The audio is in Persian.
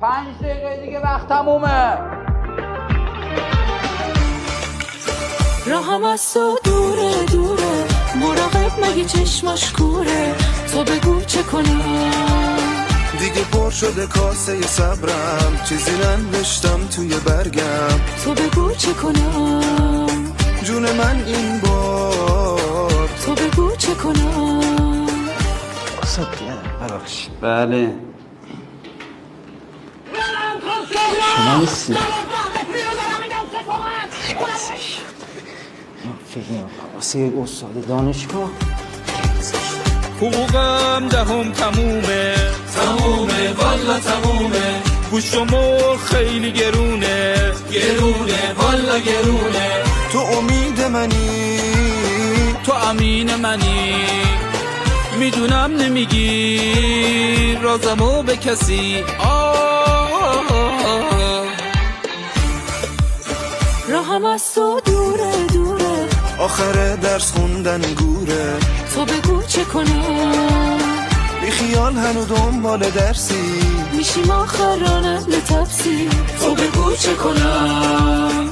5 دقیقه دیگه وقت تمومه. راهم از تو دوره دوره، مراقب مگه چشماش کوره، تو بگو چه کنم. دیگه پر شده کاسه صبرم، چیزی ننوشتم توی برگم، تو بگو چه کنم. جون من این بار، تو بگو چه کنم. ببخشید. بله شما نیستی. فکر واسه استاد دانشگاه حقوقم دهم تمومه والا تمومه، گوشت و مرغ خیلی گرونه والا گرونه. تو امید منی، تو امین منی، میدونم نمیگی رازمو به کسی. راهم از تو دوره دوره، آخر درس خوندن گوره، تو بگو چه کنم. بی خیال هنو دنبال درسی، میشیم آخر رانت لطفسی، تو بگو چه کنم.